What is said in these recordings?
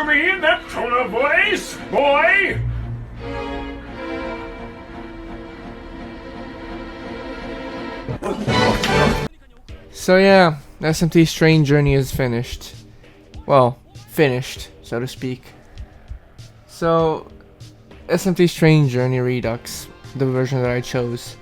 to me in that tone of voice, boy? So yeah, SMT's train journey is finished. Well, finished, so to speak. So, SMT's train journey Redux, the version that I chose.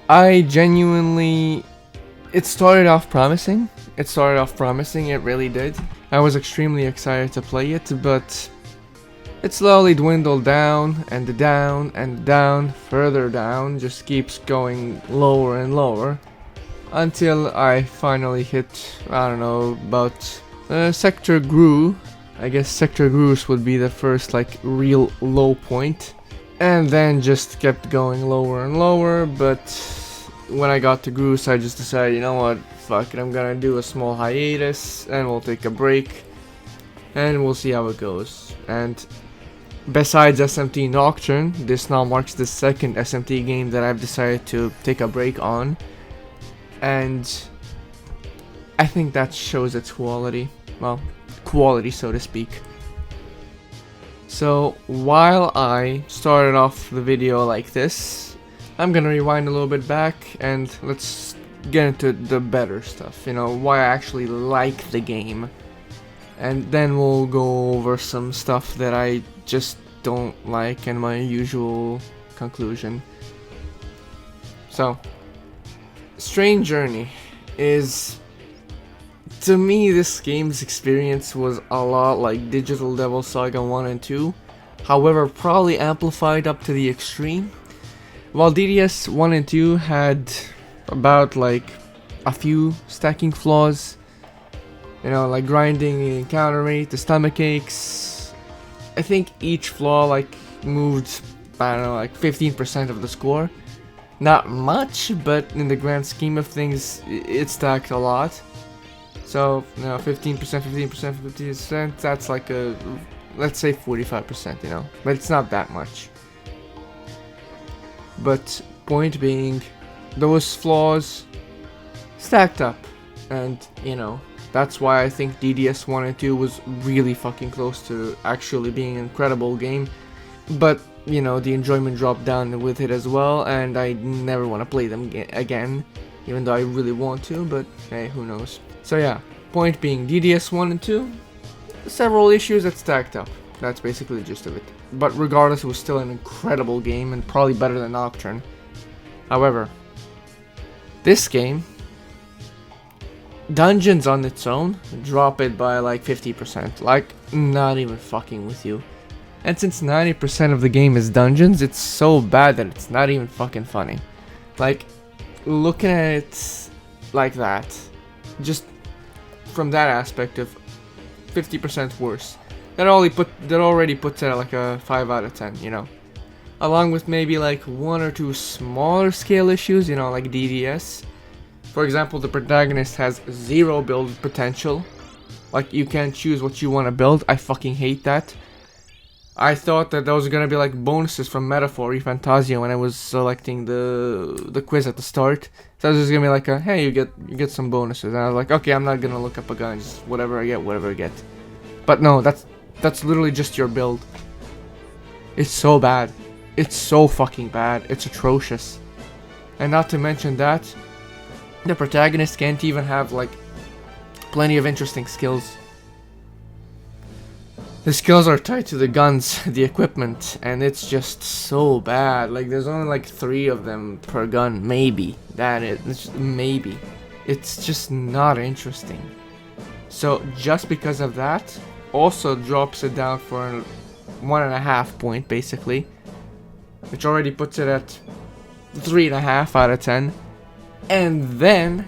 I genuinely... It started off promising. It really did. I was extremely excited to play it, but it slowly dwindled down, and down, and down, further down, just keeps going lower and lower. Until I finally hit, I don't know, about Sector Gru. I guess Sector Grus would be the first like real low point. And then just kept going lower and lower, but when I got to Grus I just decided, you know what, fuck it, I'm gonna do a small hiatus and we'll take a break. And we'll see how it goes. And besides SMT Nocturne, this now marks the second SMT game that I've decided to take a break on. And I think that shows its quality. Well, quality so to speak. So while I started off the video like this, I'm gonna rewind a little bit back and let's get into the better stuff. You know, why I actually like the game. And then we'll go over some stuff that I just don't like and my usual conclusion. So, Strange Journey is, to me, this game's experience was a lot like Digital Devil Saga 1 and 2, however probably amplified up to the extreme. While DDS 1 and 2 had about like a few stacking flaws, you know, like grinding the encounter rate, the stomach aches, I think each flaw like moved, I don't know, like 15% of the score. Not much, but in the grand scheme of things, it stacked a lot. So, you know, 15%, 15%, that's like a, let's say 45%, you know. But it's not that much. But, point being, those flaws stacked up. And, you know, that's why I think DDS 1 and 2 was really fucking close to actually being an incredible game. But, you know, the enjoyment dropped down with it as well, and I never want to play them again, even though I really want to, but hey, who knows. So yeah, point being, DDS 1 and 2, several issues that stacked up. That's basically the gist of it. But regardless, it was still an incredible game, and probably better than Nocturne. However, this game, dungeons on its own, drop it by like 50%, like, not even fucking with you. And since 90% of the game is dungeons, it's so bad that it's not even fucking funny. Like, looking at it like that, just from that aspect of 50% worse, that already puts it at like a 5 out of 10, you know. Along with maybe like 1 or 2 smaller scale issues, you know, like DDS. For example, the protagonist has 0 build potential. Like, you can't choose what you want to build. I fucking hate that. I thought that those were gonna be like bonuses from Metaphor Fantasia when I was selecting the quiz at the start. So I was just gonna be like, hey, you get some bonuses. And I was like, okay, I'm not gonna look up a gun, just whatever I get. But no, that's literally just your build. It's so bad. It's so fucking bad. It's atrocious. And not to mention that, the protagonist can't even have like plenty of interesting skills. The skills are tied to the guns, the equipment, and it's just so bad. Like, there's only like 3 of them per gun, maybe. It's just, maybe. It's just not interesting. So, just because of that, also drops it down for a 1.5 point, basically. Which already puts it at 3.5 out of 10. And then,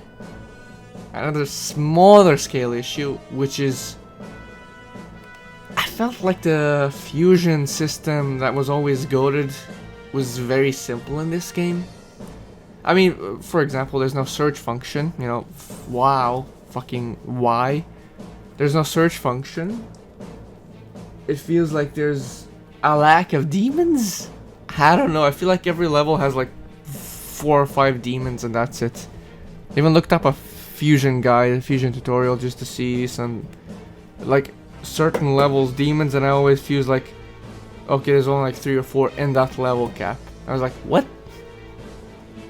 another smaller scale issue, which is, I felt like the fusion system that was always goated was very simple in this game. I mean, for example, there's no search function, you know, wow, fucking why? There's no search function. It feels like there's a lack of demons? I don't know, I feel like every level has like 4 or 5 demons and that's it. I even looked up a fusion guide, a fusion tutorial just to see some, like, certain levels demons, and I always feels like, okay, there's only like 3 or 4 in that level cap. I was like, what?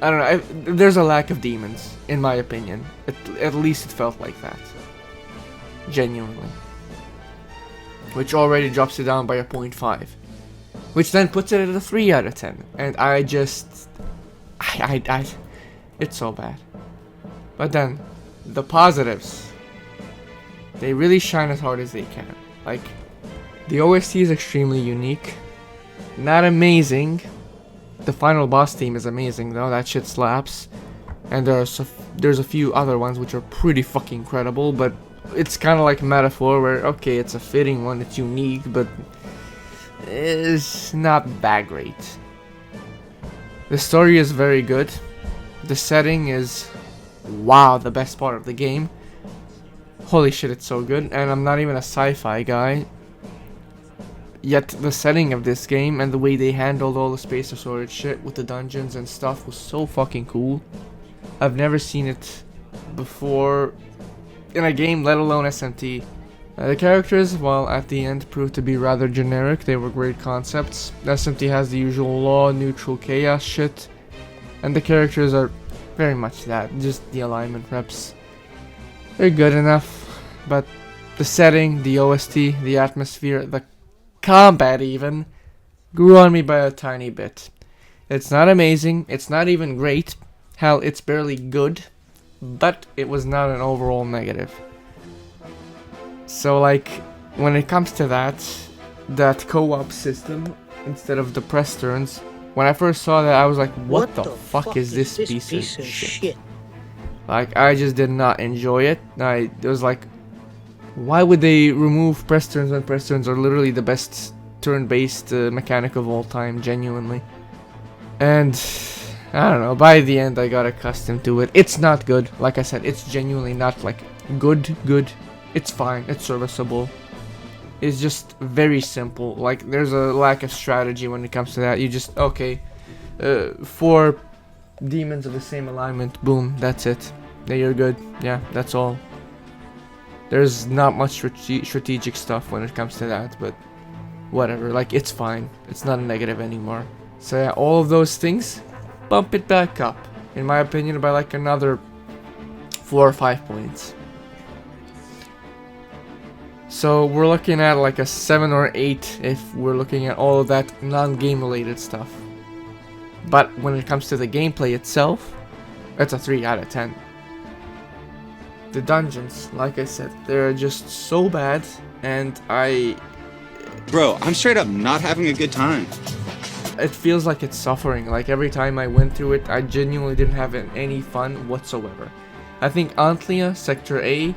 I don't know. There's a lack of demons, in my opinion. At least it felt like that. Genuinely. Which already drops it down by a 0.5. Which then puts it at a 3 out of 10. And I just... it's so bad. But then, the positives. They really shine as hard as they can. Like, the OST is extremely unique. Not amazing. The final boss theme is amazing though, that shit slaps. And there's a few other ones which are pretty fucking incredible, but it's kind of like a metaphor where, okay, it's a fitting one, it's unique, but it's not that great. The story is very good. The setting is, wow, the best part of the game. Holy shit, it's so good. And I'm not even a sci-fi guy. Yet the setting of this game and the way they handled all the space storage shit with the dungeons and stuff was so fucking cool. I've never seen it before in a game, let alone SMT. The characters, well, at the end proved to be rather generic. They were great concepts. SMT has the usual law, neutral, chaos shit. And the characters are very much that, just the alignment reps. They're good enough, but the setting, the OST, the atmosphere, the combat even grew on me by a tiny bit. It's not amazing, it's not even great, hell, it's barely good, but it was not an overall negative. So like, when it comes to that co-op system instead of the press turns, when I first saw that I was like, what the fuck is this piece of shit? Like, I just did not enjoy it. It was like, why would they remove press turns when press turns are literally the best turn-based mechanic of all time, genuinely? And I don't know, by the end I got accustomed to it. It's not good, like I said, it's genuinely not like good. It's fine, it's serviceable. It's just very simple. Like, there's a lack of strategy when it comes to that. You just, okay, 4 demons of the same alignment, boom, that's it. Then you're good, yeah, that's all. There's not much strategic stuff when it comes to that, but whatever, like, it's fine. It's not a negative anymore. So yeah, all of those things, bump it back up, in my opinion, by like another 4 or 5 points. So we're looking at like a 7 or 8 if we're looking at all of that non-game related stuff. But when it comes to the gameplay itself, it's a 3 out of 10. The dungeons, like I said, they're just so bad, and Bro, I'm straight up not having a good time. It feels like it's suffering. Like, every time I went through it, I genuinely didn't have any fun whatsoever. I think Antlia, Sector A,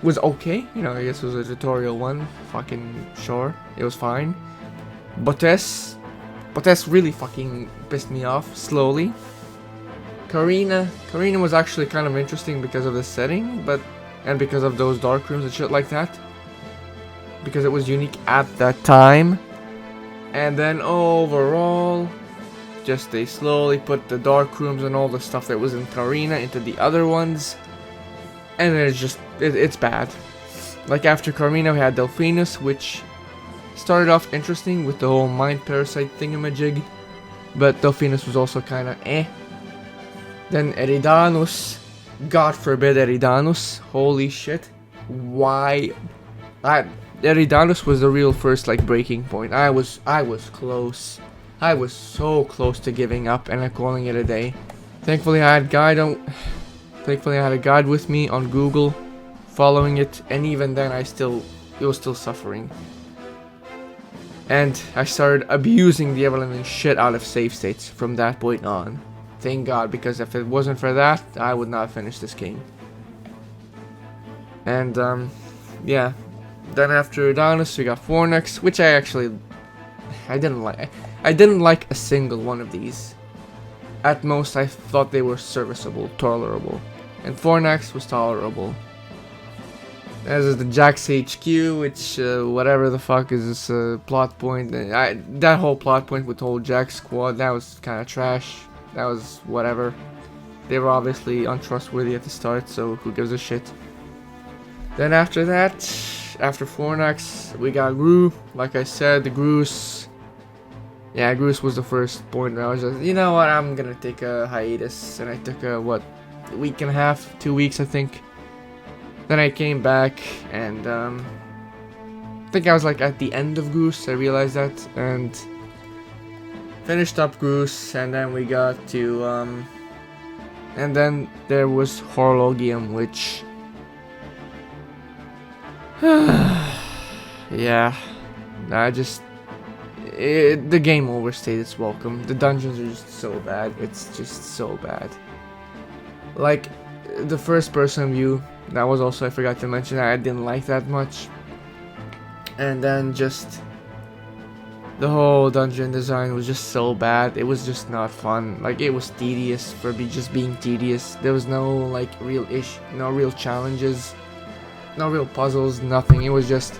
was okay. You know, I guess it was a tutorial one. Fucking sure. It was fine. Botes really fucking pissed me off, slowly. Karina was actually kind of interesting because of the setting, and because of those dark rooms and shit like that. Because it was unique at that time. And then overall, just they slowly put the dark rooms and all the stuff that was in Karina into the other ones. And it's just, it's bad. Like, after Karina we had Delphinus, which started off interesting with the whole mind parasite thingamajig. But Delphinus was also kind of eh. Then Eridanus, God forbid Eridanus, holy shit, why? Eridanus was the real first like breaking point. I was close. I was so close to giving up and calling it a day. Thankfully I had a guide with me on Google, following it, and even then it was still suffering. And I started abusing the ever-living shit out of save states from that point on. Thank God, because if it wasn't for that, I would not finish this game. And yeah. Then after Adonis, we got Fornax, which I didn't like. I didn't like a single one of these. At most, I thought they were serviceable, tolerable. And Fornax was tolerable. As is the Jax HQ, which, whatever the fuck is this plot point. That whole plot point with the whole Jax squad, that was kind of trash. That was whatever. They were obviously untrustworthy at the start, so who gives a shit. Then after that, after Fornax, we got Gru. Like I said, the Gru's. Yeah, Gru's was the first point where I was just, you know what, I'm gonna take a hiatus. And I took a, what, a week and a half, 2 weeks, I think. Then I came back, and I think I was like at the end of Goose, I realized that, and finished up Goose, and then we got to, and then there was Horologium, which, yeah, the game overstayed its welcome. The dungeons are just so bad. It's just so bad. Like, the first person view, that was also, I forgot to mention, I didn't like that much. And then just, the whole dungeon design was just so bad. It was just not fun. Like, it was tedious for just being tedious. There was no, like, no real challenges, no real puzzles, nothing. It was just,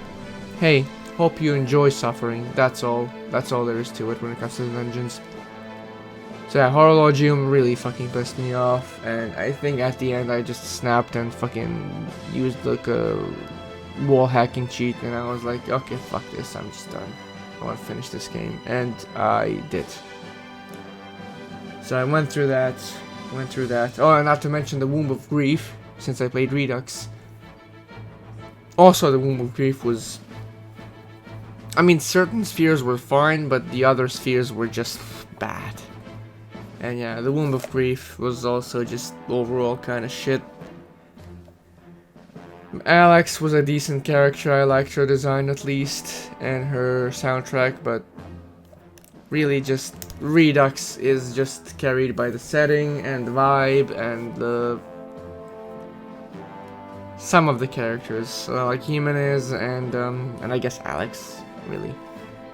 hey, hope you enjoy suffering. That's all there is to it when it comes to the dungeons. So yeah, Horologium really fucking pissed me off, and I think at the end I just snapped and fucking used like a wall hacking cheat, and I was like, okay, fuck this, I'm just done. I want to finish this game, and I did. So I went through that. Oh, and not to mention the Womb of Grief, since I played Redux. Also, the Womb of Grief was, I mean, certain spheres were fine, but the other spheres were just bad. And yeah, the Womb of Grief was also just overall kind of shit. Alex was a decent character, I liked her design at least, and her soundtrack, but really just Redux is just carried by the setting and the vibe and some of the characters, like Jimenez and I guess Alex, really.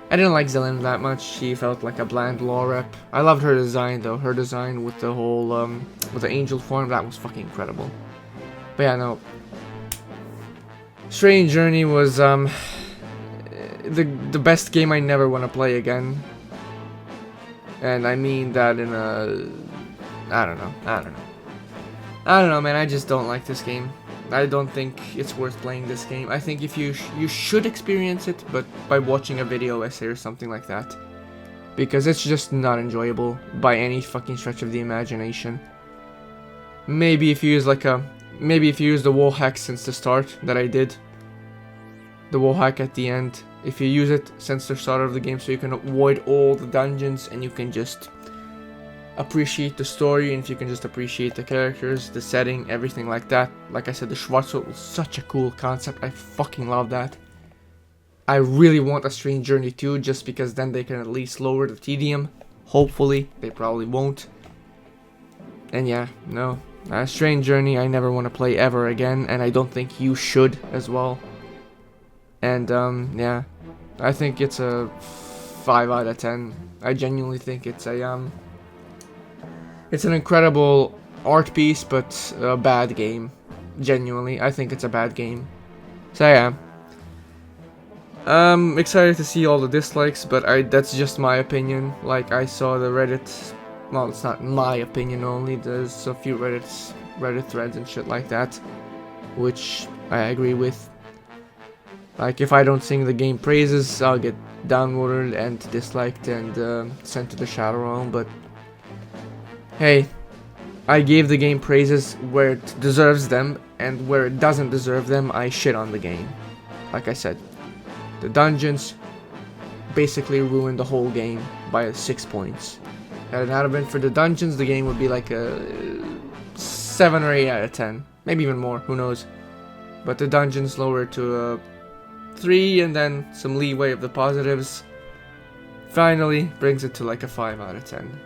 I didn't like Zelen that much. She felt like a bland law rep. I loved her design though. Her design with the whole with the angel form, that was fucking incredible. But yeah, no. Strange Journey was the best game I never want to play again. And I mean that in a I don't know, man. I just don't like this game. I don't think it's worth playing this game. I think if you should experience it, but by watching a video essay or something like that, because it's just not enjoyable by any fucking stretch of the imagination. Maybe if you use the wall hack since the start that I did, the wall hack at the end. If you use it since the start of the game, so you can avoid all the dungeons and you can just appreciate the story, and if you can just appreciate the characters, the setting, everything like that. Like I said, the Schwarzwald was such a cool concept. I fucking love that. I really want a Strange Journey 2, just because then they can at least lower the tedium. Hopefully, they probably won't. And yeah, no. Strange Journey I never want to play ever again, and I don't think you should as well. And yeah, I think it's a 5 out of 10. I genuinely think it's an incredible art piece, but a bad game. Genuinely, I think it's a bad game. So yeah. I'm excited to see all the dislikes, but that's just my opinion. Like, I saw the Reddit, well, it's not my opinion only, there's a few Reddit threads and shit like that, which I agree with. Like, if I don't sing the game praises, I'll get downvoted and disliked and sent to the Shadow Realm, but hey, I gave the game praises where it deserves them, and where it doesn't deserve them, I shit on the game. Like I said, the dungeons basically ruined the whole game by 6 points. Had it not been for the dungeons, the game would be like a 7 or 8 out of 10. Maybe even more, who knows. But the dungeons lowered to a 3, and then some leeway of the positives finally brings it to like a 5 out of 10.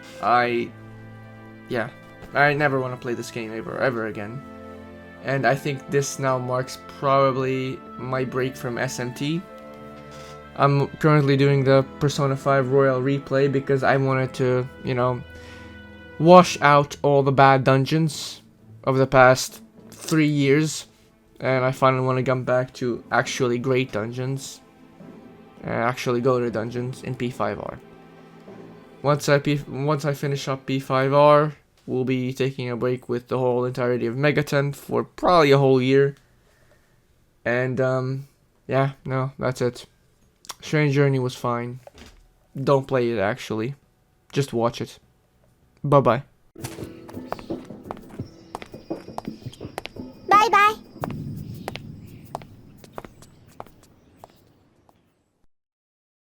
Yeah, I never want to play this game ever again. And I think this now marks probably my break from SMT. I'm currently doing the Persona 5 Royal Replay because I wanted to, you know, wash out all the bad dungeons of the past 3 years. And I finally want to come back to actually great dungeons. And actually go to dungeons in P5R. Once I finish up P5R, we'll be taking a break with the whole entirety of Megaton for probably a whole year. And Yeah, no, that's it. Strange Journey was fine. Don't play it actually. Just watch it. Bye bye. Bye bye.